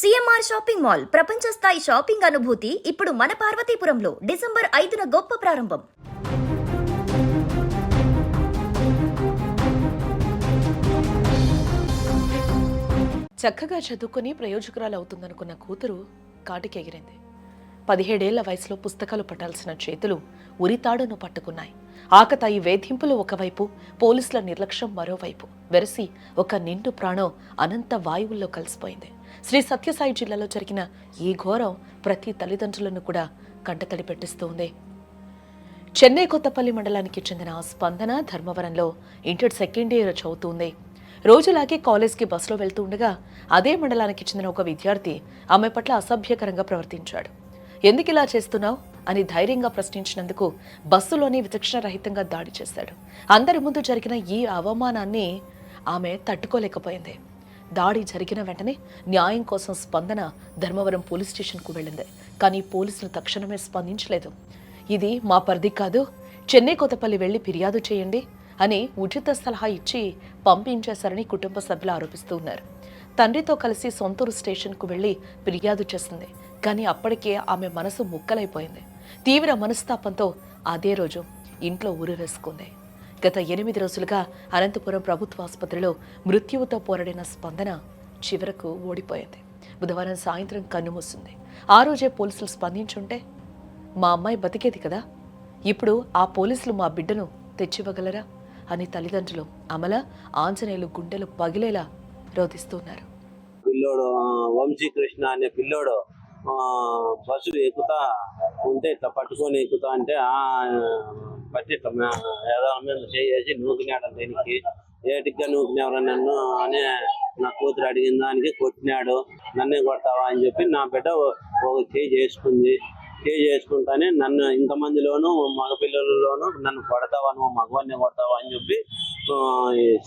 CMR shopping mall ప్రపంచ స్థాయి shopping అనుభూతి ఇప్పుడు మన పార్వతీపురంలో డిసెంబర్ 5న గొప్ప ప్రారంభం. చక్కగా చదువుకుని ప్రయోజకురాలు అవుతుందనుకున్న కూతురు కాటికి ఎగిరింది. 17 ఏళ్ల వయసులో పుస్తకాలు పట్టాల్సిన చేతులు ఉరితాడును పట్టుకున్నాయి. ఆకతాయి వేధింపులు ఒకవైపు, పోలీసుల నిర్లక్ష్యం మరోవైపు వెరసి ఒక నిండు ప్రాణం అనంత వాయువుల్లో కలిసిపోయింది. శ్రీ సత్యసాయి జిల్లాలో జరిగిన ఈ ఘోరం ప్రతి తల్లిదండ్రులను కూడా కంటతడి పెట్టిస్తోంది. చెన్నై కొత్తపల్లి మండలానికి చెందిన స్పందన ధర్మవరంలో ఇంటర్ సెకండ్ ఇయర్ చదువుతుంది. రోజులాగే కాలేజ్కి బస్సులో వెళ్తూ ఉండగా అదే మండలానికి చెందిన ఒక విద్యార్థి ఆమె పట్ల అసభ్యకరంగా ప్రవర్తించాడు. ఎందుకు ఇలా చేస్తున్నావు అని ధైర్యంగా ప్రశ్నించినందుకు బస్సులోనే విచక్షణరహితంగా దాడి చేశాడు. అందరి ముందు జరిగిన ఈ అవమానాన్ని ఆమె తట్టుకోలేకపోయింది. దాడి జరిగిన వెంటనే న్యాయం కోసం స్పందన ధర్మవరం పోలీస్ స్టేషన్కు వెళ్ళింది. కానీ పోలీసులు తక్షణమే స్పందించలేదు. ఇది మా పరిధి కాదు, చెన్నై కొత్తపల్లి వెళ్లి ఫిర్యాదు చేయండి అని ఉచిత సలహా ఇచ్చి పంపించేశారని కుటుంబ సభ్యులు ఆరోపిస్తూ ఉన్నారు. తండ్రితో కలిసి సొంతూరు స్టేషన్కు వెళ్లి ఫిర్యాదు చేసింది. కానీ అప్పటికే ఆమె మనసు ముక్కలైపోయింది. తీవ్ర మనస్తాపంతో అదే రోజు ఇంట్లో ఊరు వేసుకుంది. గత 8 రోజులుగా అనంతపురం ప్రభుత్వ ఆసుపత్రిలో మృత్యువుతో పోరాడిన స్పందన చివరకు ఓడిపోయింది. బుధవారం సాయంత్రం కన్నుమూసింది. ఆ రోజే పోలీసులు స్పందించుంటే మా అమ్మాయి బతికేది కదా, ఇప్పుడు ఆ పోలీసులు మా బిడ్డను తెచ్చివ్వగలరా అని తల్లిదండ్రులు అమల, ఆంజనేయులు గుండెలు పగిలేలా రోధిస్తున్నారు. పిల్లోడు వంశీకృష్ణ అనే పిల్లోడు బస్సు ఎక్కుతా ఉంటే ఇట్లా పట్టుకొని ఎక్కుతా అంటే పట్టి ఏదో మీద చేసి నూకినాడు. దీనికి ఏటిగా నూకినవరా నన్ను అని నా కూతురు అడిగిన దానికి కొట్టినాడు. నన్నే కొడతావా అని చెప్పి నా బిడ్డ ఒక చేయి చేసుకుంటానే నన్ను ఇంతమందిలోనూ మగపిల్లలలోనూ నన్ను కొడతావా, నువ్వు మగవాడిని కొడతావా అని చెప్పి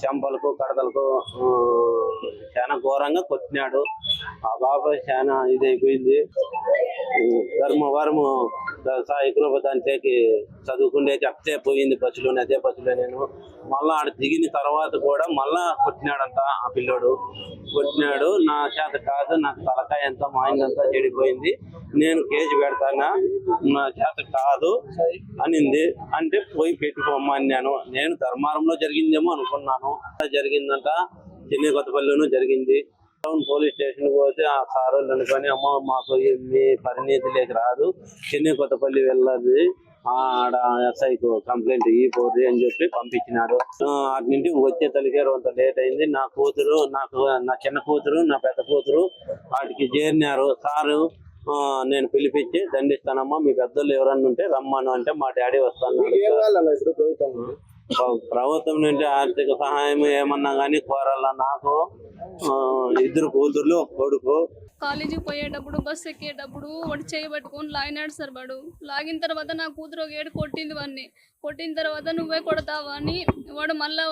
చెంపలకు కడతలకు చాలా ఘోరంగా కొట్టినాడు. ఆ బాబా చాలా ఇదైపోయింది. ధర్మవరము సాయి కృపదానికి చదువుకుండేకి అట్టే పోయింది బస్సులోనే. అదే బస్సులో నేను మళ్ళా ఆడ దిగిన తర్వాత కూడా మళ్ళా కొట్టినాడంట. ఆ పిల్లోడు కొట్టినాడు. నా చేత కాదు, నాకు తలకాయ అంతా మాయిందంతా చెడిపోయింది, నేను కేసు పెడతానా, నా చేత కాదు అనింది. అంటే పోయి పెట్టుకోమన్నాను. నేను ధర్మారంలో జరిగిందేమో అనుకున్నాను. జరిగిందంట చెన్నై కొత్తపల్లిలోనూ జరిగింది. టౌన్ పోలీస్ స్టేషన్ పోతే ఆ సార్ వాళ్ళు అనుకొని, అమ్మ మాకు మీ పరిణితిలోకి రాదు, చెన్నై కొత్తపల్లి వెళ్ళదు, ఆడ ఎస్ఐకు కంప్లైంట్ ఇవ్వకూడదు అని చెప్పి పంపించినాడు. అటు నుండి వచ్చే తల్లికే కొంత లేట్ అయింది. నా కూతురు, నా చిన్న కూతురు, నా పెద్ద కూతురు వాటికి చేరినారు. సారు నేను పిలిపించి దండిస్తానమ్మా, మీ పెద్దలు ఎవరన్నా ఉంటే రమ్మను అంటే మా డాడీ వస్తాను. ప్రభుత్వం నుండి ఆర్థిక సహాయం ఏమన్నా కానీ కోరాలా. నాకు 2 కూతుర్లు, ఒక కొడుకు. కాలేజీకి పోయేటప్పుడు బస్సు ఎక్కేటప్పుడు వాడు చేయబట్టుకొని లాగినాడు సార్. వాడు లాగిన తర్వాత నా కూతురు ఒక ఏడు కొట్టింది. వాడిని కొట్టిన తర్వాత నువ్వే కొడతావా అని వాడు మళ్ళీ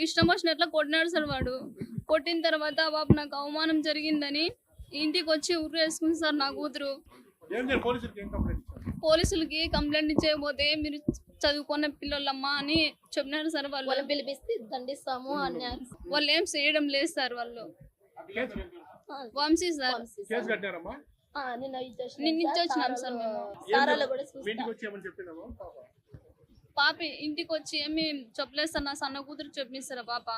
ఇష్టం వచ్చినట్లా కొట్టినాడు సార్. వాడు కొట్టిన తర్వాత బాబు నాకు అవమానం జరిగిందని ఇంటికి వచ్చి ఊరు వేసుకుంది సార్ నా కూతురు. పోలీసులకి కంప్లైంట్ ఇచ్చేయకపోతే మీరు చదువుకున్న పిల్లలమ్మా అని చెప్పినారు సార్. వాళ్ళు పిలిపిస్తే దండిస్తాము అన్నారు. వాళ్ళు ఏం చేయడం లేదు సార్. వాళ్ళు వంశీ సార్ నిన్న ఇచ్చొచ్చినాం సార్. మేము పాప ఇంటికి వచ్చి ఏమి చెప్పలేదు సార్. నా సన్న కూతురు చెప్పిస్తారా పాప.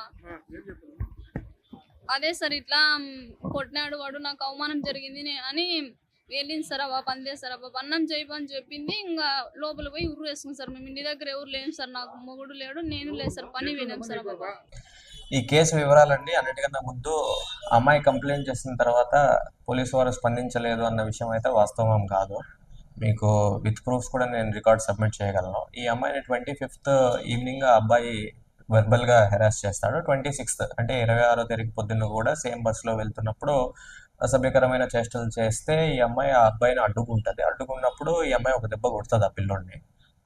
అదే సార్ ఇట్లా కొట్టినాడు వాడు, నాకు అవమానం జరిగింది అని వెళ్ళింది సార్. బాబా అందే సార్. బాబా అన్నం చేయమని చెప్పింది. ఇంకా లోపల పోయి ఊరు వేసుకుంది సార్. మేము ఇంటి దగ్గర ఎవరు లేము సార్. నాకు మొగుడు లేడు, నేను లేదు సార్. పని వినాం సార్. బాబా ఈ కేసు వివరాలండి. అన్నిటికన్నా ముందు అమ్మాయి కంప్లైంట్ చేసిన తర్వాత పోలీసు వారు స్పందించలేదు అన్న విషయం అయితే వాస్తవం కాదు. మీకు విత్ ప్రూఫ్స్ కూడా నేను రికార్డ్ సబ్మిట్ చేయగలను. ఈ అమ్మాయిని 25th ఈవినింగ్ ఆ అబ్బాయి వెర్బల్గా హెరాస్ చేస్తాడు. 26th అంటే 26వ తారీఖు పొద్దున్న కూడా సేమ్ బస్సులో వెళ్తున్నప్పుడు అసభ్యకరమైన చేష్టలు చేస్తే ఈ అమ్మాయి ఆ అబ్బాయిని అడ్డుకుంటుంది. అడ్డుకున్నప్పుడు ఈ అమ్మాయి ఒక దెబ్బ కొడుతుంది ఆ పిల్లోడిని.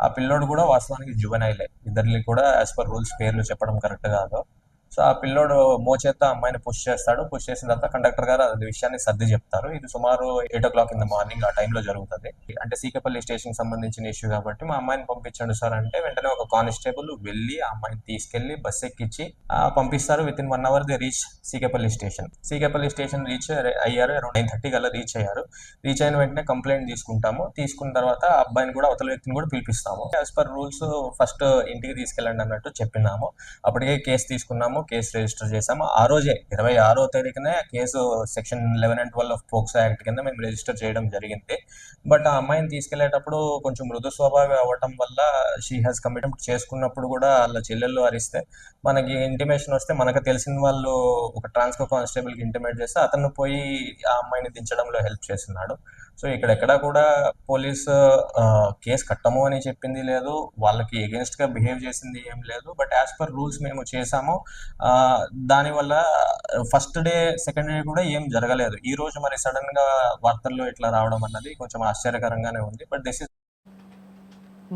ఆ పిల్లోడు కూడా వాస్తవానికి జువెనైలే. ఇద్దరిని కూడా యాజ్ పర్ రూల్స్ పేర్లు చెప్పడం కరెక్ట్ కాదు. సో ఆ పిల్లోడు మోచేత్తో అమ్మాయిని పుష్ చేస్తాడు. పుష్ చేసిన తర్వాత కండక్టర్ గారు అది విషయాన్ని సర్ది చెప్తారు. ఇది సుమారు 8 o'clock ఆ టైంలో జరుగుతుంది. అంటే సీకపల్లి స్టేషన్ సంబంధించిన ఇష్యూ కాబట్టి మా అమ్మాయిని పంపించండి సార్ అంటే వెంటనే ఒక కానిస్టేబుల్ వెళ్ళి ఆ అమ్మాయిని తీసుకెళ్లి బస్ ఎక్కించి పంపిస్తారు. Within 1 hour they reach Seekapalli station. Seekapalli station reach అయ్యారు. అరౌండ్ 9:30 కల్లా రీచ్ అయ్యారు. రీచ్ అయిన వెంటనే కంప్లైంట్ తీసుకుంటాము. తీసుకున్న తర్వాత ఆ అబ్బాయిని కూడా అవతల వ్యక్తిని కూడా పిలిపిస్తాము. యాజ్ పర్ రూల్స్ ఫస్ట్ ఇంటికి తీసుకెళ్ళండి అన్నట్టు చెప్పినాము. అప్పటికే కేసు తీసుకున్నాము, కేసు రిజిస్టర్ చేసాము. ఆ రోజే 26వ తేదీనే case section 11 and 12 of POCSO act కింద మేము రిజిస్టర్ చేయడం జరిగింది. బట్ ఆ అమ్మాయిని తీసుకెళ్లేటప్పుడు కొంచెం మృదు స్వభావి అవ్వటం వల్ల షీ హాజ్ కమిట్మెంట్ చేసుకున్నప్పుడు కూడా వాళ్ళ చెల్లెళ్ళు అరిస్తే మనకి ఇంటిమేషన్ వస్తే మనకు తెలిసిన వాళ్ళు ఒక ట్రాన్స్కో కానిస్టేబుల్కి ఇంటిమేట్ చేస్తే అతను పోయి ఆ అమ్మాయిని దించడంలో హెల్ప్ చేస్తున్నాడు. సో ఇక్కడెక్కడా కూడా పోలీసు కేసు కట్టము అని చెప్పింది లేదు, వాళ్ళకి ఎగెన్స్ట్ గా బిహేవ్ చేసింది ఏం లేదు. బట్ యాజ్ పర్ రూల్స్ మేము చేసాము. దానివల్ల ఫస్ట్ డే సెకండ్ డే కూడా ఏం జరగలేదు. ఈ రోజు మరి సడన్ గా వార్తల్లో ఇట్లా రావడం అన్నది కొంచెం ఆశ్చర్యకరంగానే ఉంది. బట్ దిస్ ఇస్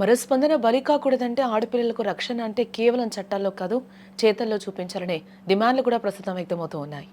మరో స్పందన బలి కాకూడదంటే ఆడపిల్లలకు రక్షణ అంటే కేవలం చట్టాల్లో కాదు చేతల్లో చూపించాలనే డిమాండ్లు కూడా ప్రస్తుతం వ్యక్తమవుతూ ఉన్నాయి.